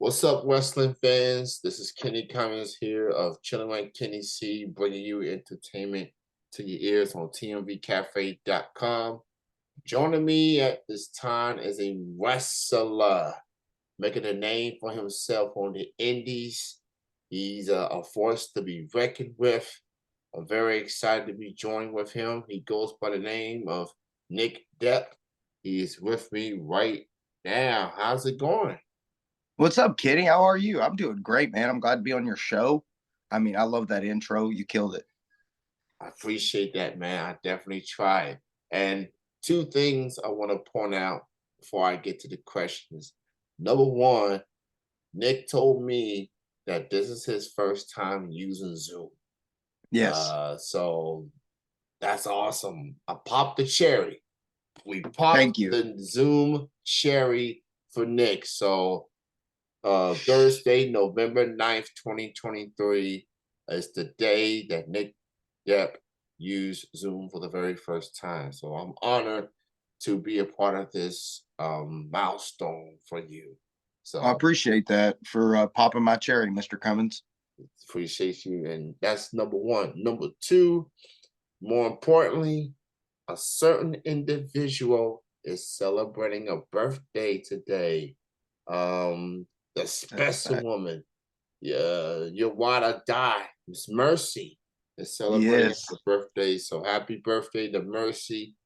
What's up, wrestling fans? This is Kenny Cummins here of Chilling like Kenny C, bringing you entertainment to your ears on tmvcafe.com. Joining me at this time is a wrestler making a name for himself on the indies. He's a force to be reckoned with. I'm very excited to be joined with him. He goes by the name of Nick Depp. He's with me right now. How's it going? What's up, Kitty? How are you? I'm doing great, man. I'm glad to be on your show. I mean, I love that intro. You killed it. I appreciate that, man. I definitely tried. And two things I want to point out before I get to the questions. Number one, Nick told me that this is his first time using Zoom. Yes. So that's awesome. I popped the cherry. We popped Thank you. the Zoom cherry for Nick. So Thursday, November 9th, 2023 is the day that Nick Depp used Zoom for the very first time. So I'm honored to be a part of this milestone for you. I So appreciate that for popping my cherry, Mr. Cummins. appreciate you. And that's number one. Number two, more importantly, a certain individual is celebrating a birthday today. The That's a special fact. woman, your Wada die, Miss Mercy, is celebrating Yes. her birthday. So happy birthday to Mercy.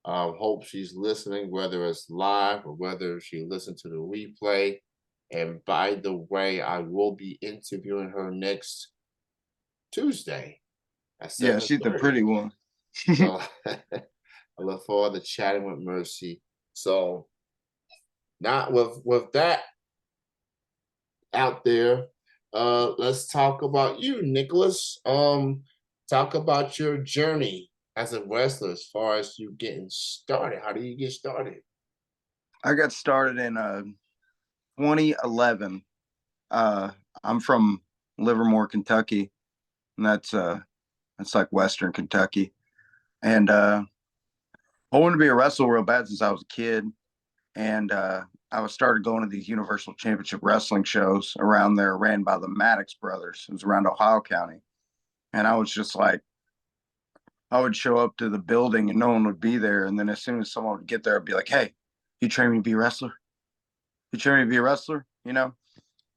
Hope she's listening, whether it's live or whether she listened to the replay. And by the way, I will be interviewing her next Tuesday at Yeah, she's the 7:30. pretty one. So I look forward to chatting with Mercy. So not with that out there, let's talk about you, Nicholas. Talk about your journey as a wrestler as far as you getting started. How do you get started? I got started in 2011. Uh, I'm from Livermore, Kentucky, and that's like Western Kentucky. And I wanted to be a wrestler real bad since I was a kid. And I was started going to these Universal Championship Wrestling shows around there, ran by the Maddox brothers. It was around Ohio County, and I was just like, I would show up to the building and no one would be there, and then as soon as someone would get there, I'd be like, "Hey, you train me to be a wrestler? You train me to be a wrestler?" You know.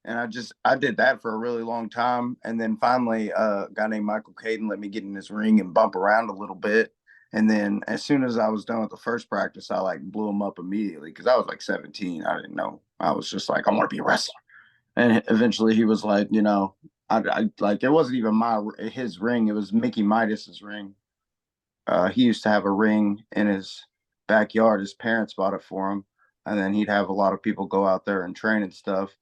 And I did that for a really long time, and then finally, a guy named Michael Caden let me get in his ring and bump around a little bit. And then as soon as I was done with the first practice, I like blew him up immediately because I was like 17. I didn't know. I was just like, I want to be a wrestler. And eventually, he was like, I like it wasn't even his ring. It was Mickey Midas's ring. He used to have a ring in his backyard. His parents bought it for him, and then he'd have a lot of people go out there and train and stuff.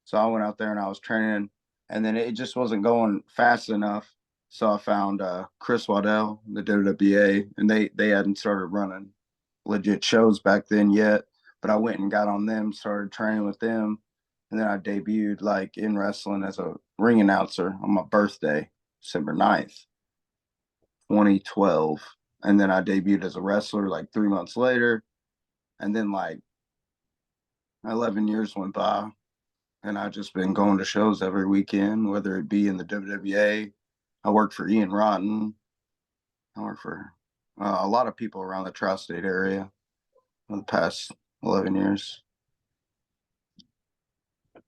So I went out there and I was training, and then it just wasn't going fast enough. So I found Chris Waddell, the WWA, and they hadn't started running legit shows back then yet. But I went and got on them, started training with them, and then I debuted like in wrestling as a ring announcer on my birthday, December 9th, 2012. And then I debuted as a wrestler like 3 months later. And then like 11 years went by, and I've just been going to shows every weekend, whether it be in the WWA. I work for Ian Rotten. I work for a lot of people around the tri-state area for the past 11 years. I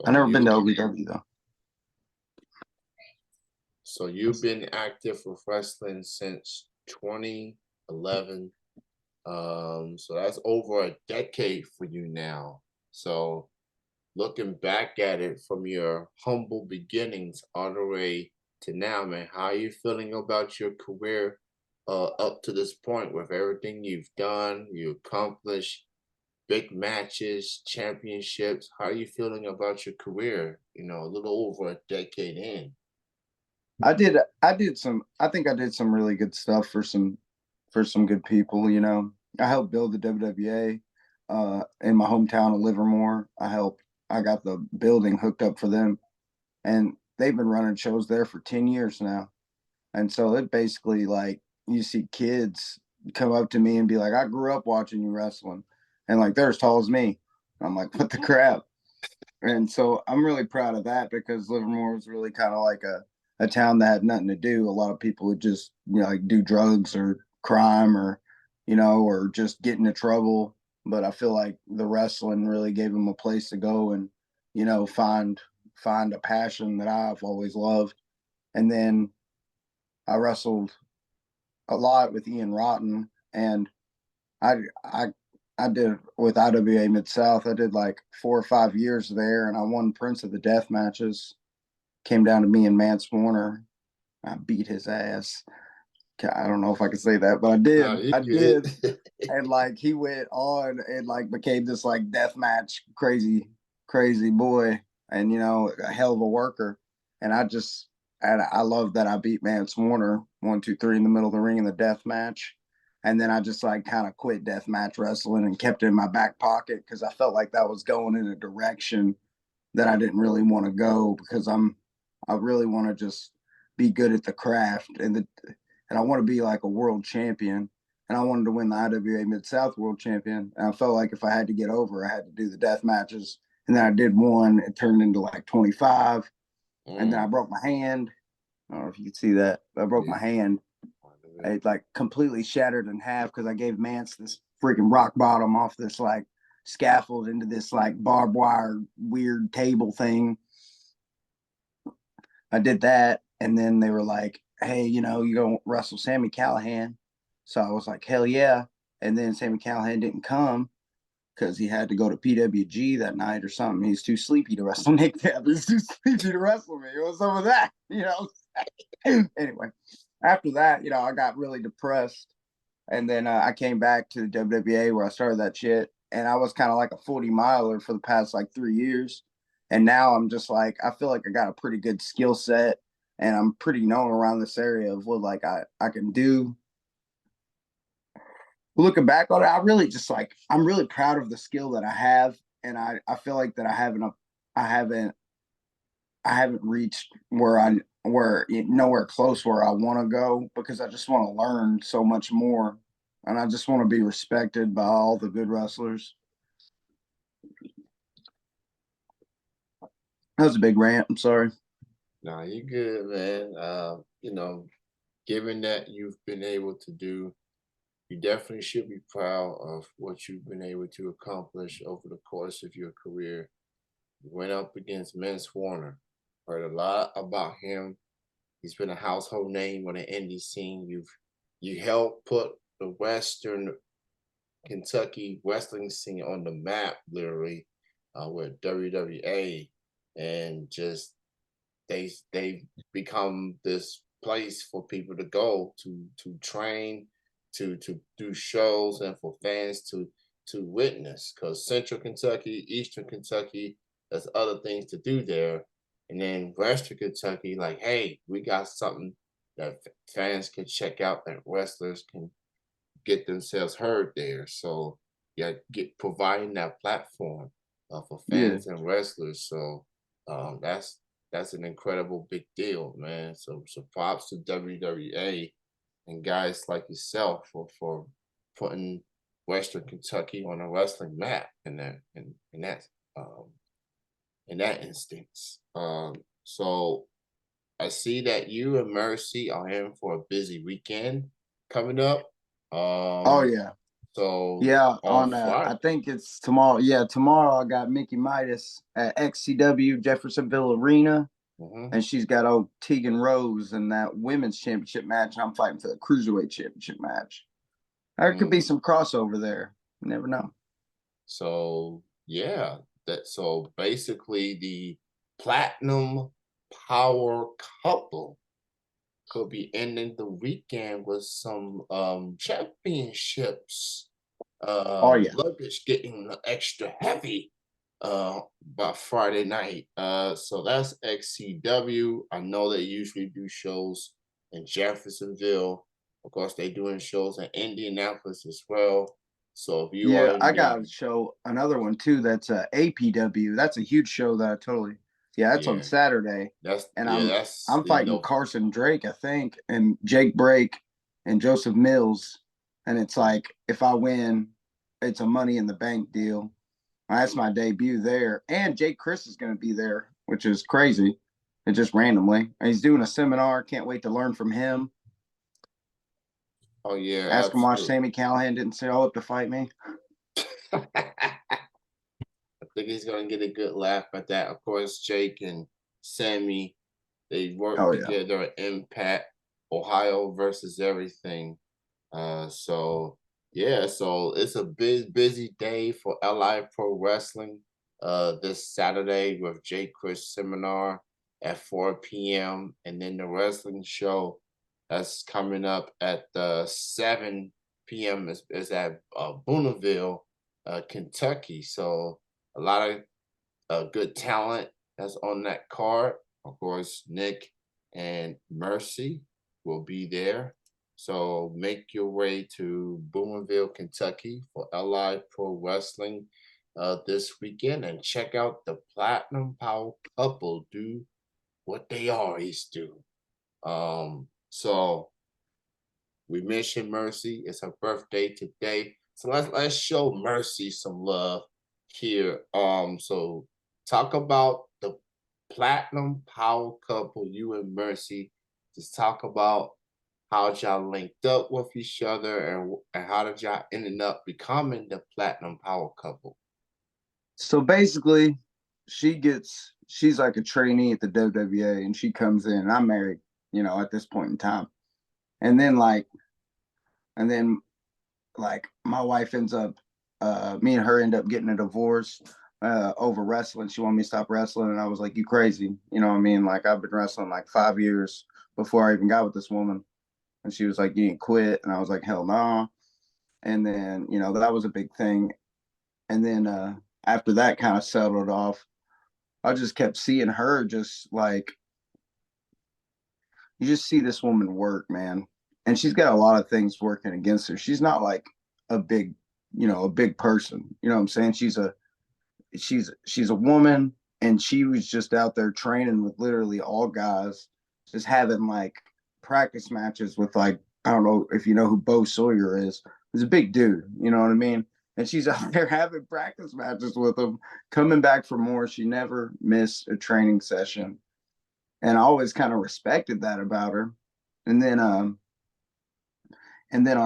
So never you been to LBW though. so you've been active with wrestling since 2011. So that's over a decade for you now. So looking back at it from your humble beginnings all the way to now, man, how are you feeling about your career up to this point with everything you've done, you accomplished, big matches, championships? How are you feeling about your career, a little over a decade in? I think I did some really good stuff for some good people, you know. I helped build the WWA in my hometown of Livermore. I got the building hooked up for them, and they've been running shows there for 10 years now. And so it basically like you see kids come up to me and be like, I grew up watching you wrestling. And like they're as tall as me. I'm like, what the crap? And so I'm really proud of that because Livermore was really kind of like a town that had nothing to do. A lot of people would just, like do drugs or crime or, or just get into trouble. But I feel like the wrestling really gave them a place to go and, find a passion that I've always loved. And then I wrestled a lot with Ian Rotten, and I I I did with IWA Mid South. I did like 4 or 5 years there, and I won Prince of the Death matches. Came down to me and Mance Warner. I beat his ass. I don't know if I can say that, but I No, did. you I good. did. And like he went on and like became this like death match crazy boy, and a hell of a worker. And I love that I beat Mance Warner 1, 2, 3 in the middle of the ring in the death match. And then I just like kind of quit death match wrestling and kept it in my back pocket because I felt like that was going in a direction that I didn't really want to go because I really want to just be good at the craft and I want to be like a world champion, and I wanted to win the IWA Mid South World Champion. And I felt like if I had to get over, I had to do the death matches. And then I did one. It turned into like 25, and then I Mm, broke my hand. I don't know if you can see that. I broke yeah. my hand. It like completely shattered in half because I gave Mance this freaking rock bottom off this like scaffold into this like barbed wire weird table thing. I did that, and then they were like, "Hey, you gonna wrestle Sammy Callahan?" So I was like, "Hell yeah!" And then Sammy Callahan didn't come because he had to go to PWG that night or something. He's too sleepy to wrestle Nick Depp. He's too sleepy to wrestle me. What's up with that? Anyway, after that, I got really depressed, and then I came back to the WWA where I started that shit, and I was kind of like a 40 miler for the past like 3 years, and now I'm just like I feel like I got a pretty good skill set, and I'm pretty known around this area of what like I can do. Looking back on it, I really just like I'm really proud of the skill that I have, and I feel like that I haven't I haven't reached where nowhere close where I want to go because I just want to learn so much more, and I just want to be respected by all the good wrestlers. That was a big rant. I'm sorry. No, you good, man. Given that you've been able to do, you definitely should be proud of what you've been able to accomplish over the course of your career. You went up against Mance Warner. Heard a lot about him. He's been a household name on the indie scene. You helped put the Western Kentucky wrestling scene on the map, literally, with WWA, and just they've become this place for people to go to train, to do shows, and for fans to witness. Because Central Kentucky, Eastern Kentucky, there's other things to do there, and then Western Kentucky, like, hey, we got something that fans can check out, that wrestlers can get themselves heard there. So yeah, get providing that platform for Yeah, fans and wrestlers. So that's an incredible big deal, man. So props to WWA and guys like yourself for putting Western Kentucky on a wrestling map um in that instance. So I see that you and Mercy are in for a busy weekend coming up. oh Um, yeah, so yeah. on On I Friday. think it's tomorrow. Yeah, tomorrow I got Mickey Midas at XCW Jeffersonville Arena, Mhm. and she's got old Tegan Rose in that women's championship match. I'm fighting for the cruiserweight championship match. There could be Mm. some crossover there. You never know. So yeah, that so basically the platinum power couple could be ending the weekend with some championships. Oh yeah, Luggage getting extra heavy by Friday night. So that's XCW. I know they usually do shows in Jeffersonville. Of course, they doing shows in Indianapolis as well. So if you are yeah. I in got the to show another one too. That's APW. That's a huge show that I totally. Yeah, that's on yeah, Saturday, and that's I'm fighting Carson Drake, I think, and Jake Brake and Joseph Mills, and it's like if I win, it's a Money in the Bank deal. That's my debut there. And Jake Chris is going to be there, which is crazy. And just randomly. And he's doing a seminar. Can't wait to learn from him. Oh yeah, Ask him why absolutely. Sammy Callahan didn't show up to fight me. I think he's gonna get a good laugh at that. Of course, Jake and Sammy, they work Oh, yeah. together at Impact, Ohio versus everything. So yeah, so it's a busy day for LI Pro Wrestling. This Saturday with Jake Chris seminar at 4 p.m. and then the wrestling show that's coming up at 7 p.m. is at Booneville, Kentucky. So a lot of good talent that's on that card. Of course, Nick and Mercy will be there. So make your way to Boomerville, Kentucky for LI Pro Wrestling this weekend and check out the Platinum Power couple do what they always do. So we mentioned Mercy. It's her birthday today. So let's show Mercy some love here. So talk about the platinum power couple, you and Mercy. Just talk about how y'all linked up with each other and how did y'all ended up becoming the platinum power couple. So basically, she's like a trainee at the WWA and she comes in. And I'm married, at this point in time. And then and then my wife ends up me and her end up getting a divorce over wrestling. She wanted me to stop wrestling, and I was like, "You crazy?" You know what I mean? Like I've been wrestling like 5 years before I even got with this woman, and she was like, "You ain't quit," and I was like, "Hell no." Nah. And then that was a big thing. And then after that kind of settled off, I just kept seeing her just like you just see this woman work, man. And she's got a lot of things working against her. She's not like a big, a big person. You know what I'm saying? She's a woman and she was just out there training with literally all guys, just having like practice matches with like, I don't know if you know who Bo Sawyer is. He's a big dude, you know what I mean? And she's out there having practice matches with him, coming back for more. She never missed a training session. And I always kind of respected that about her. And then our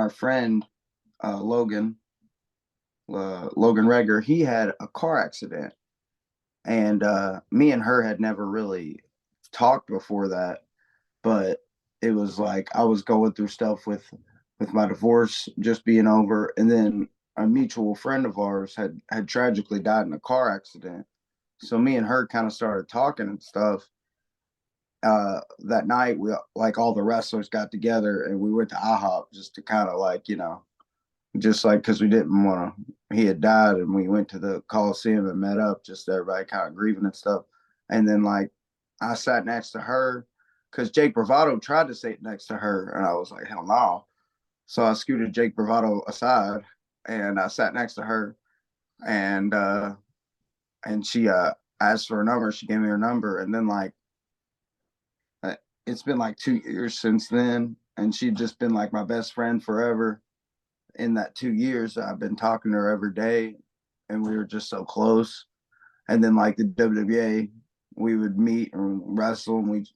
friend Logan Logan Regger, he had a car accident, and me and her had never really talked before that. But it was like I was going through stuff with my divorce just being over, and then a mutual friend of ours had tragically died in a car accident. So me and her kind of started talking and stuff. That night, we like all the wrestlers got together and we went to IHOP just to kind of like just like because we didn't want to. He had died, and we went to the Coliseum and met up, just everybody kind of grieving and stuff. And then like I sat next to her because Jake Bravado tried to sit next to her, and I was like, hell no. So I scooted Jake Bravado aside, and I sat next to her, and she asked for a number. She gave me her number, and then uh, it's been like 2 years since then, and she'd just been like my best friend forever. In that 2 years, I've been talking to her every day, and we were just so close. And then like the WWA, we would meet and wrestle, and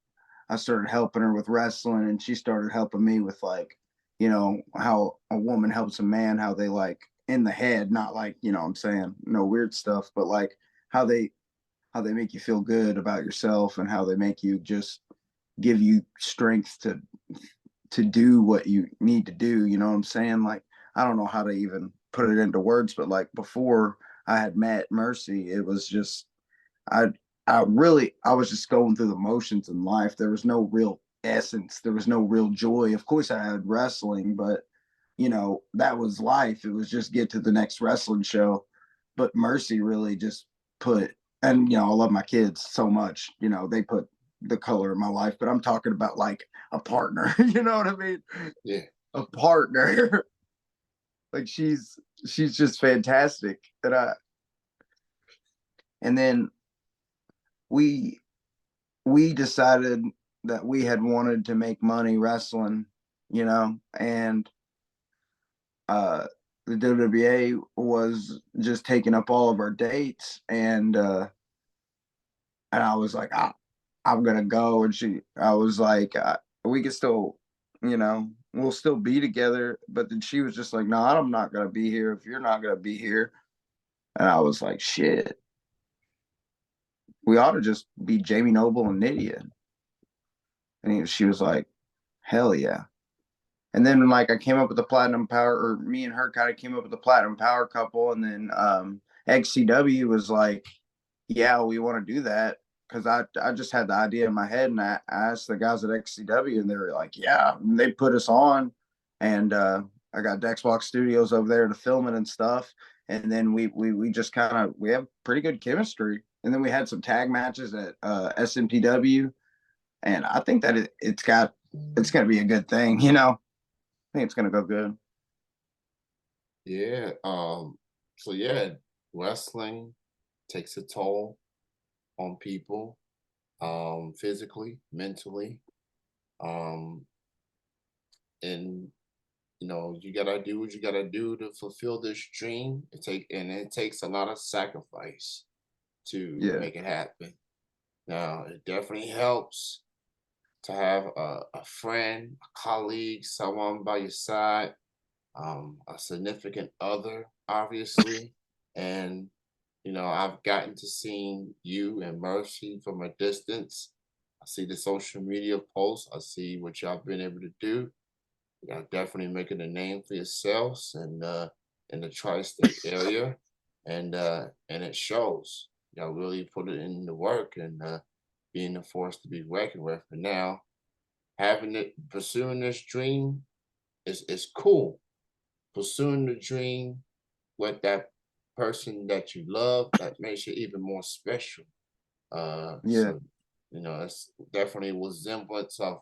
I started helping her with wrestling, and she started helping me with like, how a woman helps a man, how they like in the head, not like what I'm saying, no weird stuff, but like how they how they make you feel good about yourself, and how they make you just give you strength to do what you need to do. You know what I'm saying? Like, I don't know how to even put it into words, but like before I had met Mercy, it was just, I, I was just going through the motions in life. There was no real essence. There was no real joy. Of course, I had wrestling, but that was life. It was just get to the next wrestling show. But Mercy really just put, and I love my kids so much. They put the color in my life, but I'm talking about like a partner. You know what I mean? Yeah. A partner. Like she's just fantastic. And then we we decided that we had wanted to make money wrestling, and uh the WWA was just taking up all of our dates, and I was like, I'm gonna go, and I was like, we can still, we'll still be together, but then she was just like, no, I'm not gonna be here if you're not gonna be here, and I was like, shit, we ought to just be Jamie Noble and Nydia, and she was like, hell yeah. And then like I came up with the Platinum Power, or me and her kind of came up with the Platinum Power couple, and then XCW was like, yeah, we want to do that, because I just had the idea in my head, and I asked the guys at XCW, and they were like, yeah, and they put us on, and I got Xbox Studios over there to film it and stuff, and then we just kind of we have pretty good chemistry, and then we had some tag matches at SMPW, and I think that it's going to be a good thing, I think it's gonna go good. Yeah. So yeah, wrestling takes a toll on people, physically, mentally. Um, and you gotta do what you gotta do to fulfill this dream. It takes a lot of sacrifice to Yeah, make it happen. Now, it definitely helps to have a friend, a colleague, someone by your side, a significant other, obviously. And, I've gotten to see you and Mercy from a distance. I see the social media posts. I see what y'all been able to do. Y'all definitely making a name for yourselves and in the tri-state area. And it shows. Y'all really put it in the work and being a force to be reckoned with. And now pursuing this dream is cool. Pursuing the dream with that person that you love, that makes you even more special. yeah, So it's definitely a resemblance of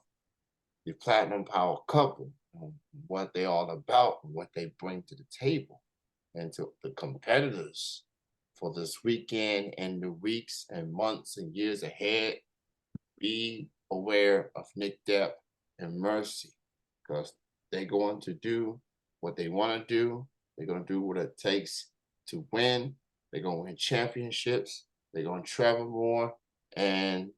the Platinum Power couple, what they all about, and what they bring to the table, and to the competitors for this weekend and the weeks and months and years ahead. Be aware of Nick Depp and Mercy, because they're going to do what they want to do. They're going to do what it takes to win. They're going to win championships. They're going to travel more, and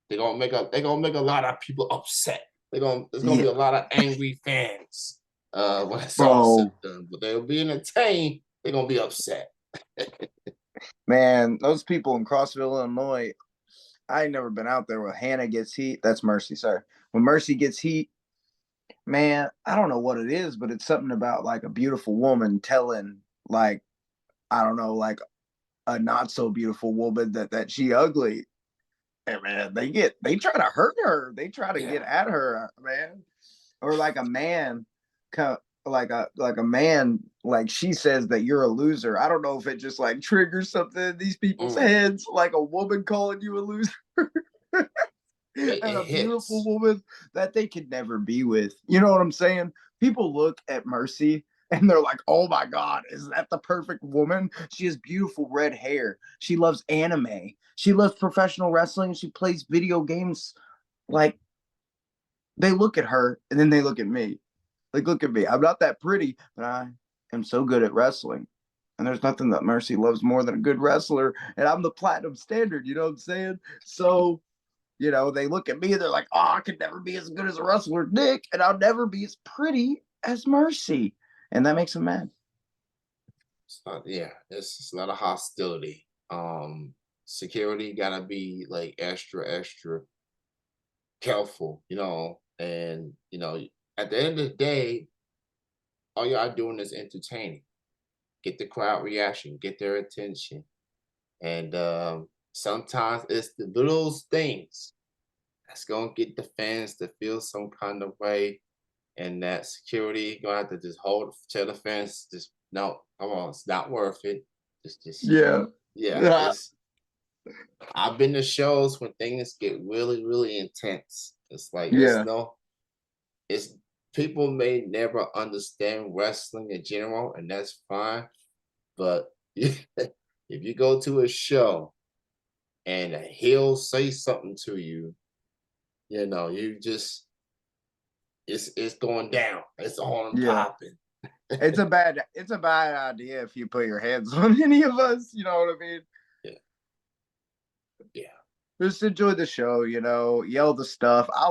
they're gonna make a lot of people upset. There's gonna be yeah, a lot of angry fans when it's all said bro, and done. But they'll be entertained. They're gonna be upset. man, those people in Crossville, Illinois. I ain't never been out there where Hannah gets heat. That's Mercy, sorry. When Mercy gets heat, man, I don't know what it is, but it's something about like a beautiful woman telling, like, I don't know, like a not so beautiful woman that she ugly. And man, they try to hurt her. They try to get Yeah. at her, man. Or like a man, like a man, like she says that you're a loser. I don't know if it just like triggers something in these people's Mm. heads, like a woman calling you a loser. It, And it a beautiful hits. woman that they could never be with. You know what I'm saying? People look at Mercy and they're like, oh my God, is that the perfect woman? She has beautiful red hair. She loves anime. She loves professional wrestling. She plays video games. Like, they look at her and then they look at me. Like, look at me. I'm not that pretty, but I am so good at wrestling. And there's nothing that Mercy loves more than a good wrestler. And I'm the platinum standard. You know what I'm saying? So, they look at me and they're like, oh, I could never be as good as a wrestler, Nick, and I'll never be as pretty as Mercy. And that makes them mad. Yeah, it's a lot of hostility. Security gotta be like extra, extra careful, and at the end of the day, all y'all doing is entertaining. Get the crowd reaction, get their attention. And sometimes it's the little things that's gonna get the fans to feel some kind of way, and that security gonna have to just tell the fans, just no, come on, it's not worth it. Just Yeah. yeah, Yeah. it's. I've been to shows when things get really, really intense. It's like Yeah. it's people may never understand wrestling in general, and that's fine. But if you go to a show and a heel say something to you, you just it's going down. It's on and Yeah. popping. It's a bad idea if you put your hands on any of us. You know what I mean? Yeah, yeah. Just enjoy the show. Yell the stuff. I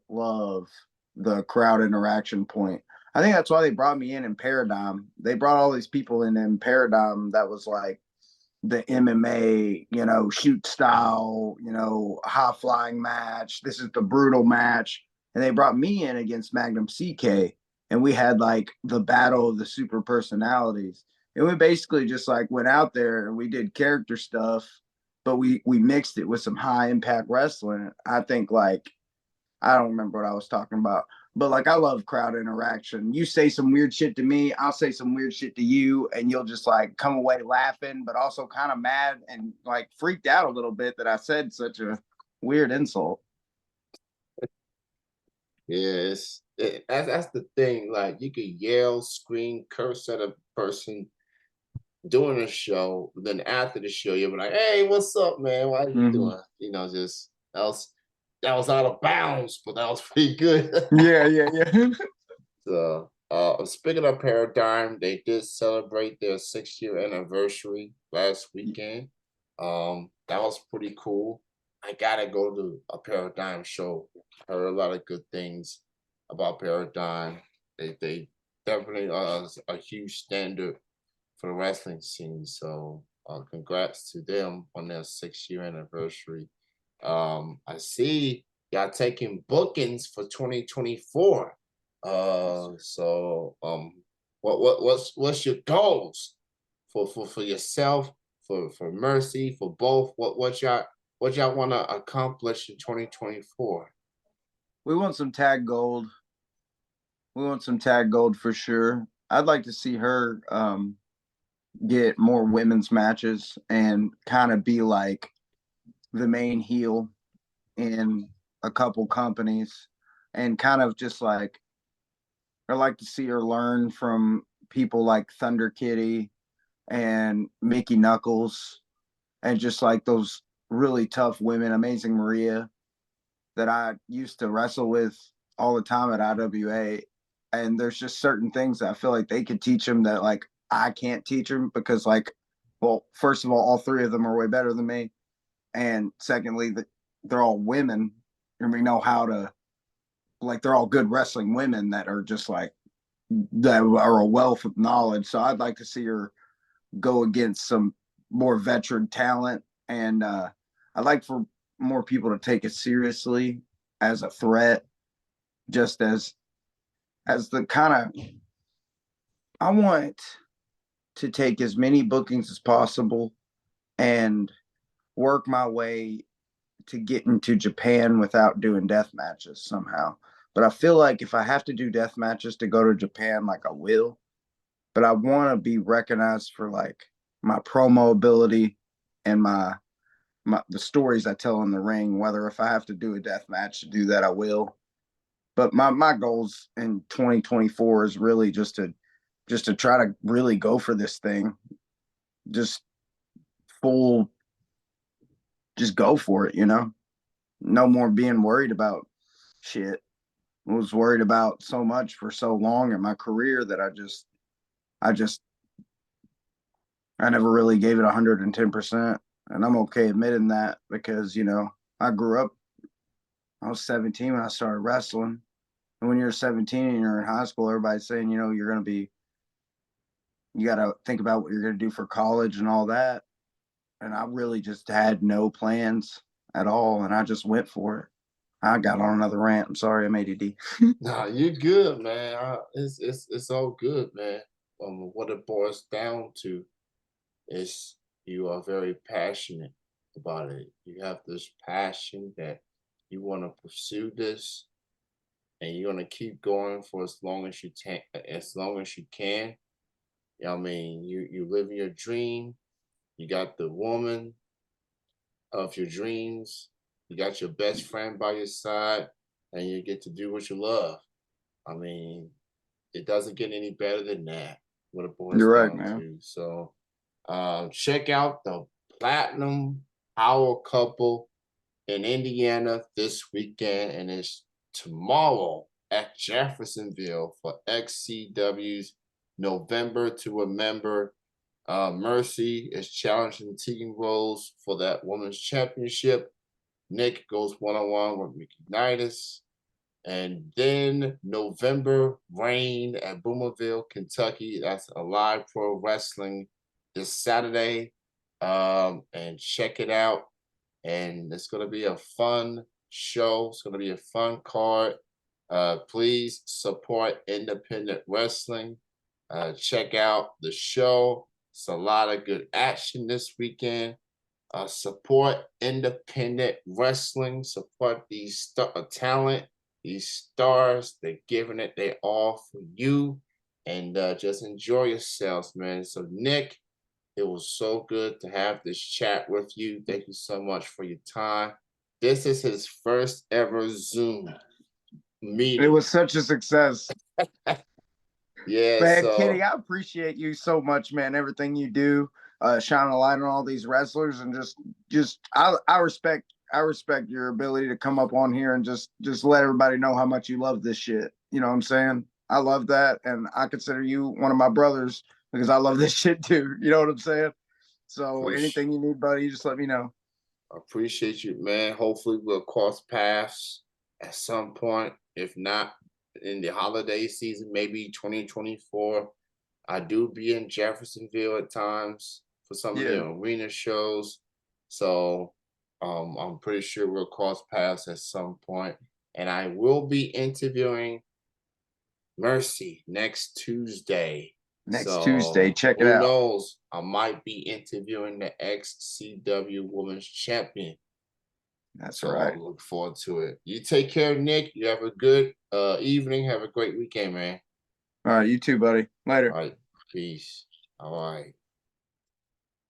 love the crowd interaction point. I think that's why they brought me in Paradigm. They brought all these people in Paradigm that was like the MMA, shoot style, high flying match. This is the brutal match. And they brought me in against Magnum CK. And we had like the battle of the super personalities. And we basically just like went out there and we did character stuff, but we mixed it with some high impact wrestling. I think like I don't remember what I was talking about, but like I love crowd interaction. You say some weird shit to me, I'll say some weird shit to you, and you'll just like come away laughing, but also kind of mad and like freaked out a little bit that I said such a weird insult. Yes, that's the thing. Like you could yell, scream, curse at a person during a show, but then after the show, you'll be like, "Hey, what's up, man? How you Mm-hmm. doing?" Just that was out of bounds, but that was pretty good. Yeah, yeah, yeah. So, speaking of Paradigm, they did celebrate their 6 year anniversary last weekend. That was pretty cool. I gotta go to a Paradigm show. Heard a lot of good things about Paradigm. They definitely are a huge standard for the wrestling scene. So, congrats to them on their 6 year anniversary. I see y'all taking bookings for 2024. What's your goals for yourself, for Mercy, for both? What y'all want to accomplish in 2024? We want some tag gold. We want some tag gold for sure. I'd like to see her get more women's matches and kind of be like the main heel in a couple companies and kind of just like I like to see her learn from people like Thunder Kitty and Mickey Knuckles and just like those really tough women, Amazing Maria, that I used to wrestle with all the time at IWA. And there's just certain things that I feel like they could teach them that like I can't teach them because like, well, first of all three of them are way better than me, and secondly, that they're all women and we know how to like they're all good wrestling women that are just like that are a wealth of knowledge. So I'd like to see her go against some more veteran talent, and I'd like for more people to take it seriously as a threat, just as the kind of I want to take as many bookings as possible and work my way to get into Japan without doing death matches somehow. But I feel like if I have to do death matches to go to Japan, like I will. But I want to be recognized for like my promo ability and my the stories I tell in the ring. Whether if I have to do a death match to do that, I will. But my goals in 2024 is really just to try to really go for this thing. Just full, just go for it. No more being worried about shit. I was worried about so much for so long in my career that I just I never really gave it 110%. And I'm okay admitting that because, I grew up, I was 17 when I started wrestling. And when you're 17 and you're in high school, everybody's saying, you're going to be, you got to think about what you're going to do for college and all that. And I really just had no plans at all. And I just went for it. I got on another rant. I'm sorry, I'm ADD. Nah, you good, man. It's all good, man. What it boils down to is you are very passionate about it. You have this passion that you want to pursue this, and you're gonna keep going for as long as you can. I mean, you live your dream. You got the woman of your dreams. You got your best friend by your side, and you get to do what you love. I mean, it doesn't get any better than that. What it boils You're right, down man. to. So, check out the Platinum Power Couple in Indiana this weekend, and it's tomorrow at Jeffersonville for XCW's November to Remember. Mercy is challenging Tegan Rose for that women's championship. Nick goes one-on-one with Mickey Knightus. And then November Rain at Boomerville, Kentucky. That's a live pro wrestling this Saturday. And check it out. And it's going to be a fun show. It's going to be a fun card. Please support independent wrestling. Check out the show. It's a lot of good action this weekend. Support independent wrestling. Support these talent, these stars. They're giving it their all for you. And just enjoy yourselves, man. So, Nick, it was so good to have this chat with you. Thank you so much for your time. This is his first ever Zoom meeting. It was such a success. Yeah, man, so Kenny, I appreciate you so much, man. Everything you do, shining a light on all these wrestlers, and I respect your ability to come up on here and just let everybody know how much you love this shit. You know what I'm saying? I love that, and I consider you one of my brothers because I love this shit too. You know what I'm saying? So anything you need, buddy, just let me know. I appreciate you, man. Hopefully we'll cross paths at some point. If not in the holiday season, maybe 2024. I do be in Jeffersonville at times for some of the arena shows. So I'm pretty sure we'll cross paths at some point. And I will be interviewing Mercy next Tuesday. Next Tuesday, check it out. Who knows? I might be interviewing the XCW Women's Champion. That's right. I look forward to it. You take care, Nick. You have a good evening. Have a great weekend, man. All right, you too, buddy. Later. All right, peace. All right.